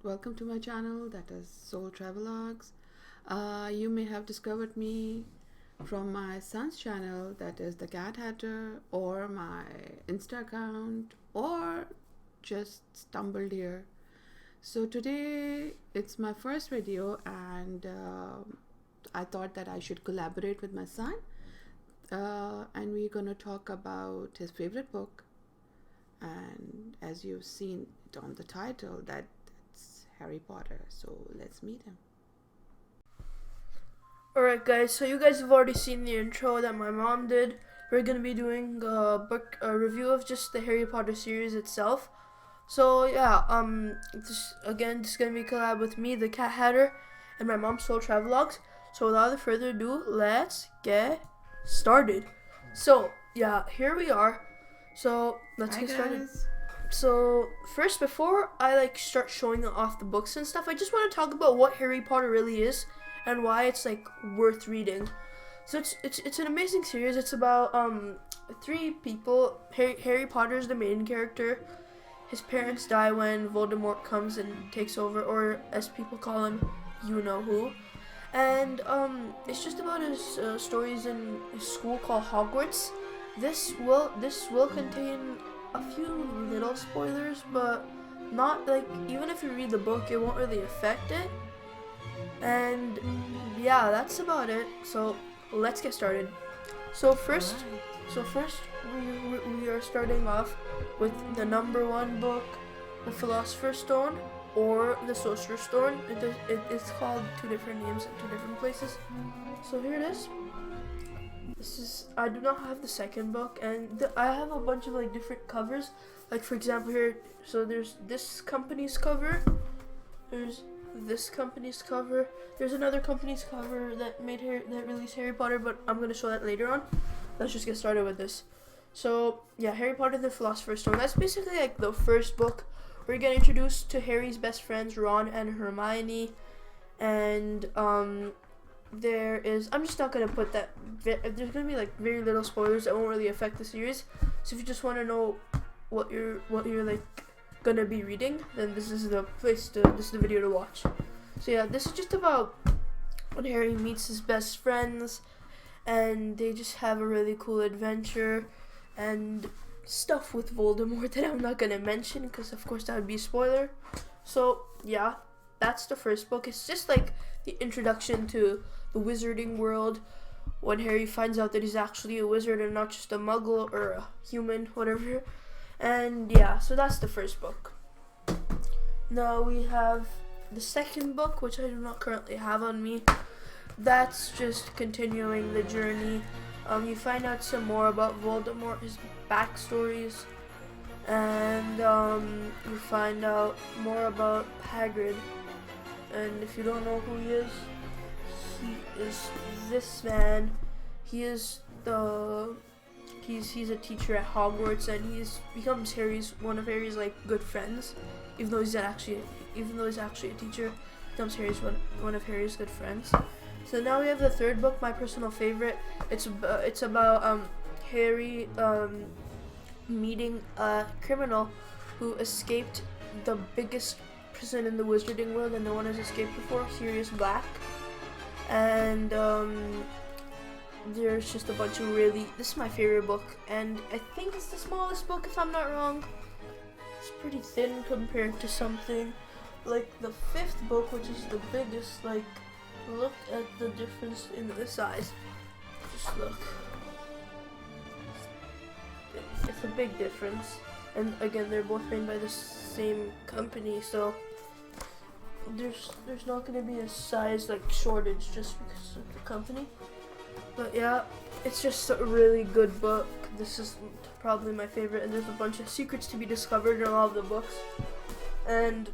welcome to my channel, that is Soul Travelogues. You may have discovered me from my son's channel, that is The Cat Hatter, or my Insta account, or just stumbled here. So today it's my first video, and I thought that I should collaborate with my son, and we're gonna talk about his favorite book. And as you've seen it on the title, that's Harry Potter. So let's meet him. Alright guys, so you guys have already seen the intro that my mom did. We're going to be doing a review of just the Harry Potter series itself. So yeah, this is going to be a collab with me, the Cat Hatter, and my mom, Soul Travelogues. So without further ado, let's get started. So yeah, here we are. So let's Hi get started. guys. So first, before I start showing off the books and stuff, I just want to talk about what Harry Potter really is and why it's worth reading. So it's an amazing series. It's about three people. Harry Potter is the main character. His parents die when Voldemort comes and takes over, or as people call him, you know who. And it's just about his stories in his school called Hogwarts. This will contain a few little spoilers, but not even if you read the book, it won't really affect it. And yeah, that's about it. So let's get started. So first we are starting off with the number one book, the Philosopher's Stone or the Sorcerer's Stone. It's called two different names in two different places. So here it is. I do not have the second book, and I have a bunch of different covers. Like for example here, so there's this company's cover, there's this company's cover, there's another company's cover that released Harry Potter, but I'm gonna show that later on. Let's just get started with this. So yeah, Harry Potter and the Philosopher's Stone. That's basically the first book. We get introduced to Harry's best friends, Ron and Hermione, and I'm just not gonna put that. There's gonna be very little spoilers that won't really affect the series. So if you just want to know what you're gonna be reading, then this is the video to watch. So yeah, this is just about when Harry meets his best friends, and they just have a really cool adventure and stuff with Voldemort that I'm not gonna mention because of course that would be a spoiler. So yeah, that's the first book. It's just the introduction to the wizarding world, when Harry finds out that he's actually a wizard and not just a muggle or a human, whatever. And yeah, so that's the first book. Now we have the second book, which I do not currently have on me. That's just continuing the journey. You find out some more about Voldemort, his backstories, and you find out more about Hagrid. And if you don't know who he is this man. He's a teacher at Hogwarts, and becomes one of Harry's good friends. Even though he's actually a teacher, becomes one of Harry's good friends. So now we have the third book, my personal favorite. It's about Harry meeting a criminal who escaped the biggest prison in the wizarding world and no one has escaped before, Sirius Black. And there's just a bunch of this is my favorite book, and I think it's the smallest book if I'm not wrong. It's pretty thin compared to something like the fifth book, which is the biggest. Look at the difference in the size. Just look. It's a big difference. And again, they're both made by the same company, so there's not going to be a size shortage just because of the company. But yeah, it's just a really good book. This is probably my favorite, and there's a bunch of secrets to be discovered in all of the books. And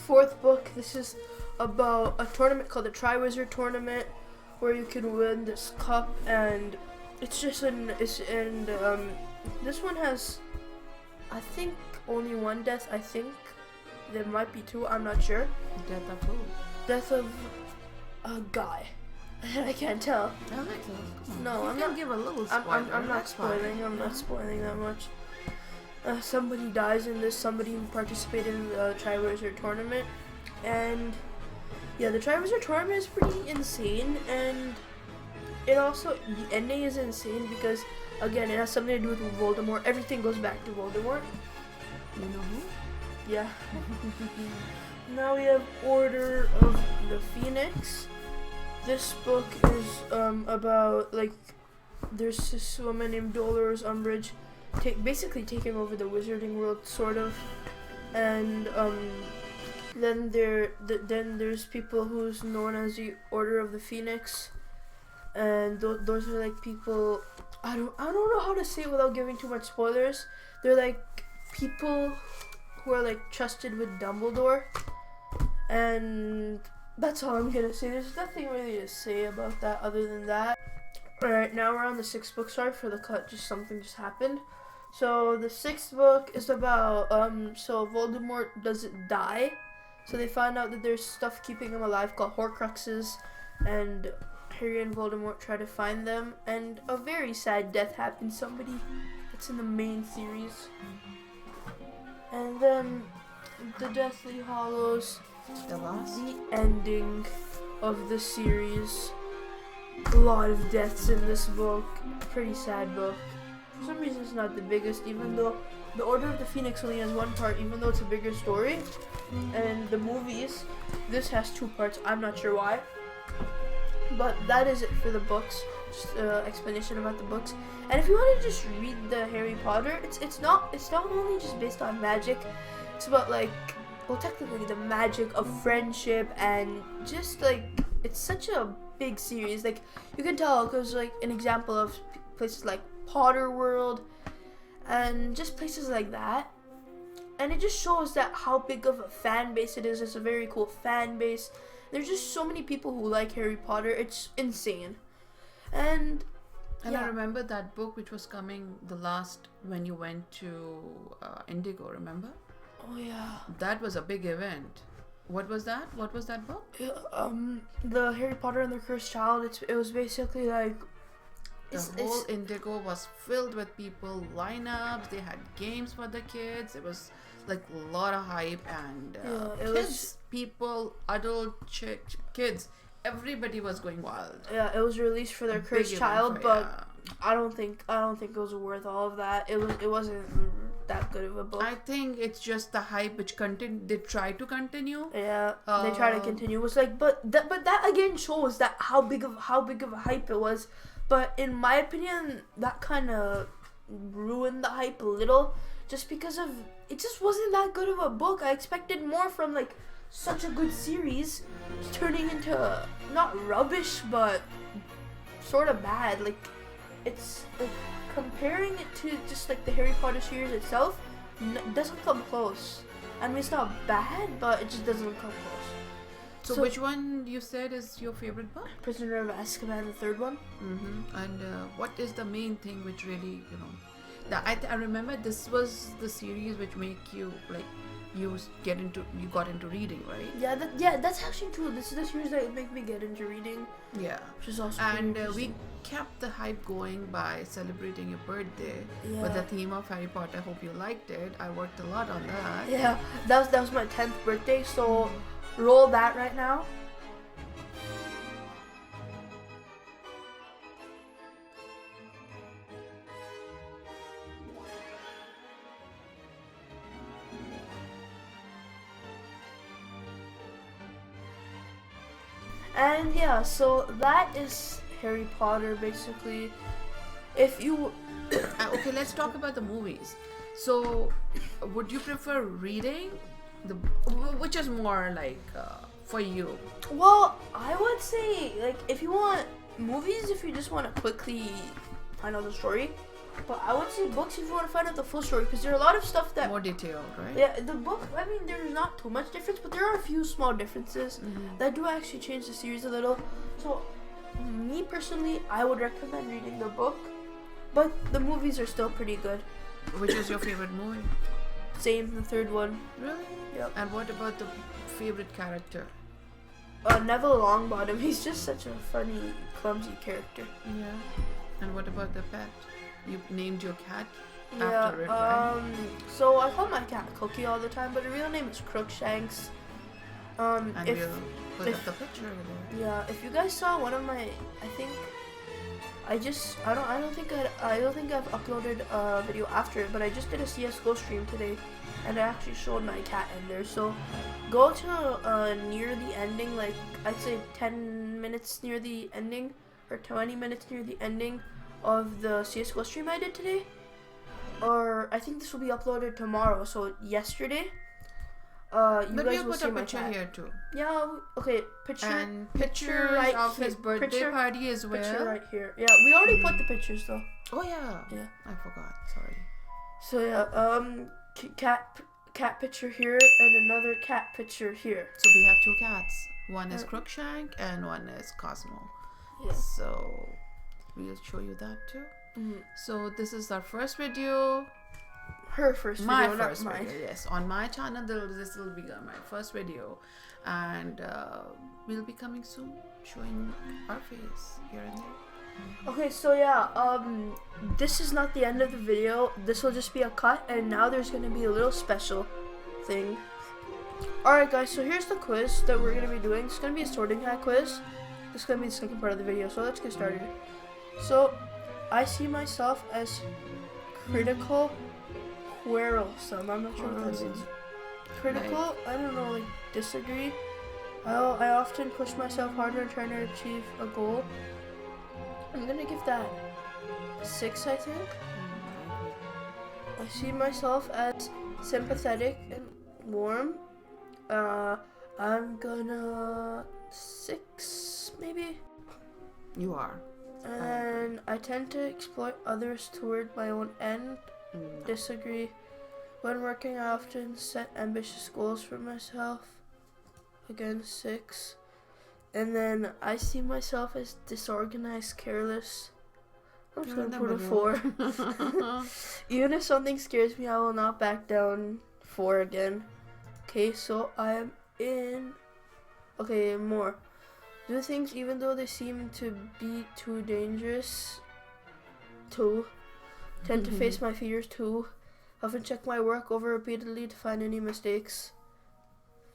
fourth book, this is about a tournament called the Triwizard Tournament, where you can win this cup, and this one has, I think, only one death. I think there might be two, I'm not sure. Death of who? Death of a guy. I can't tell. No, No, you I'm can not. give a little spoiler. I'm not spoiling. I'm not spoiling that much. somebody dies in this, somebody who participated in the Triwizard tournament, and yeah, the Triwizard tournament is pretty insane, and it also, the ending is insane because, again, it has something to do with Voldemort. Everything goes back to Voldemort. You know who? Yeah. Now we have Order of the Phoenix. This book is about, like, there's this woman named Dolores Umbridge basically taking over the wizarding world, sort of, and then there's people who's known as the Order of the Phoenix, and those are like people, I don't know how to say it without giving too much spoilers. They're like people who are like trusted with Dumbledore, and that's all I'm gonna say. There's nothing really to say about that other than that. Alright, now we're on the 6th book. Sorry for the cut, something just happened. So the 6th book is about so Voldemort doesn't die. So they find out that there's stuff keeping him alive called Horcruxes, and Harry and Voldemort try to find them, and a very sad death happens. Somebody that's in the main series. And then the Deathly Hallows, the ending of the series. A lot of deaths in this book. Pretty sad book. For some reason it's not the biggest, even though the Order of the Phoenix only has one part, even though it's a bigger story. And the movies, this has 2 parts. I'm not sure why. But that is it for the books. Just explanation about the books. And if you want to just read the Harry Potter, it's not only just based on magic. It's about, like, well, technically the magic of friendship, and just like, it's such a big series. Like, you can tell because, like, an example of places like Potter World and just places like that, and it just shows that how big of a fan base it is. It's a very cool fan base. There's just so many people who like Harry Potter. It's insane. And yeah. I remember that book which was coming the last when you went to Indigo, remember? Oh yeah, that was a big event. What was that book? The Harry Potter and the Cursed Child. It was basically like the whole Indigo was filled with people, lineups. They had games for the kids. It was like a lot of hype, and kids, people, adult kids, everybody was going wild. Yeah, it was released for their Cursed Child, but I don't think it was worth all of that. It wasn't that good of a book. I think it's just the hype which they try to continue. Yeah, they try to continue. It was like, but that again shows that how big of a hype it was. But in my opinion, that kind of ruined the hype a little, just because of it just wasn't that good of a book. I expected more from like such a good series, turning into not rubbish but sort of bad. Like, it's like comparing it to just like the Harry Potter series itself doesn't come close. I mean, it's not bad, but it just doesn't come close. So which one you said is your favorite book? Prisoner of Azkaban, the 3rd one. Mm-hmm. And what is the main thing which really, I remember this was the series which make you like you got into reading, right? Yeah, that's actually true. This is the series that make me get into reading. Yeah, which is also and we kept the hype going by celebrating your birthday with the theme of Harry Potter. I hope you liked it. I worked a lot on that. Yeah, that was my 10th birthday. So roll that right now. And yeah, so that is Harry Potter basically. If you okay, let's talk about the movies. So, would you prefer reading which is more like for you? Well, I would say like if you want movies, if you just want to quickly find out the story. But I would say books if you want to find out the full story, because there are a lot of stuff that more detailed, right? Yeah, the book. I mean, there's not too much difference, but there are a few small differences that do actually change the series a little. So, me personally, I would recommend reading the book, but the movies are still pretty good. Which is your favorite movie? Same, the 3rd one. Really? Yep. And what about the favorite character? Neville Longbottom. He's just such a funny, clumsy character. Yeah. And what about the pet? You named your cat? after it, right? So I call my cat Cookie all the time, but her real name is Crookshanks. And if we'll put up the picture there. yeah, if you guys saw one of my, I don't think I've uploaded a video after it, but I just did a CS:GO stream today, and I actually showed my cat in there. So go to near the ending, like I'd say 10 minutes near the ending, or 20 minutes near the ending of the CS:GO stream I did today, or I think this will be uploaded tomorrow. So yesterday. You But guys we'll will put see a my picture cat. here too. Yeah. Okay. Picture. And picture pictures right of here. his birthday Picture- party as well. Picture right here. Yeah, we already put the pictures though. Oh yeah. Yeah. I forgot. Sorry. So yeah, cat picture here and another cat picture here. So we have two cats. One is Uh, Crookshank and one is Cosmo. Yeah. So we'll show you that too. So this is our first video. Her first video, My not first mine. video, yes. On my channel, this will be my first video, and we'll be coming soon, showing our face here and there. Okay, so yeah, this is not the end of the video. This will just be a cut, and now there's gonna be a little special thing. Alright guys, so here's the quiz that we're gonna be doing. It's gonna be a sorting hat quiz. This is gonna be the second part of the video, so let's get started. So, I see myself as critical quarrelsome. I'm not sure what that means. Critical? I don't know, like disagree. I often push myself harder in trying to achieve a goal. I'm gonna give that 6, I think. I see myself as sympathetic and warm. I'm gonna 6, maybe. You are. And I tend to exploit others toward my own end. No. Disagree. When working, I often set ambitious goals for myself. Again, 6. And then I see myself as disorganized, careless. I'm just You're gonna in the put a 4. Even if something scares me, I will not back down. 4 again. Okay, so I am in. Okay, more. Do things even though they seem to be too dangerous. 2. Tend to face my fears. 2. Often check my work over repeatedly to find any mistakes.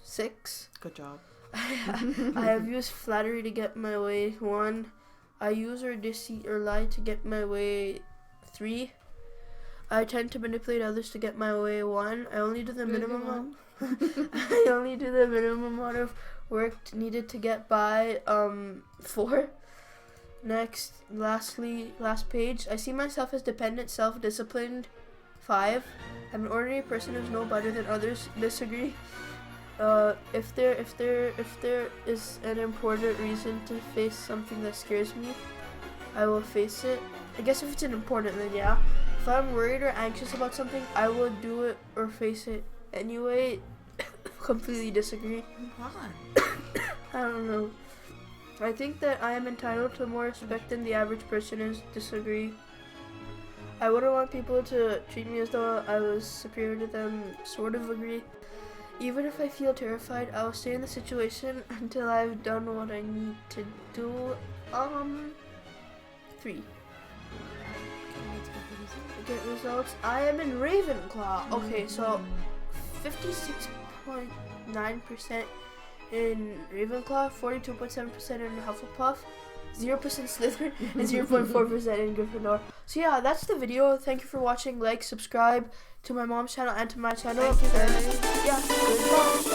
6. Good job. I have used flattery to get my way. 1. I use or deceit or lie to get my way. 3. I tend to manipulate others to get my way. 1. I only do the minimum. I only do the minimum amount of work needed to get by. 4. Next, last page. I see myself as dependent, self-disciplined. 5. I'm an ordinary person who's no better than others. Disagree. If there is an important reason to face something that scares me, I will face it. I guess if it's an important, then yeah. If I'm worried or anxious about something, I will do it or face it anyway. Completely disagree. Why? I don't know. I think that I am entitled to more respect than the average person is. Disagree. I wouldn't want people to treat me as though I was superior to them. Sort of agree. Even if I feel terrified, I will stay in the situation until I've done what I need to do. 3. Get results. I am in Ravenclaw. Okay, so 56.9% in Ravenclaw, 42.7% in Hufflepuff, 0% Slytherin, and 0.4% in Gryffindor. So yeah, that's the video. Thank you for watching. Like, subscribe to my mom's channel and to my channel. Thank you guys. Yeah, goodbye.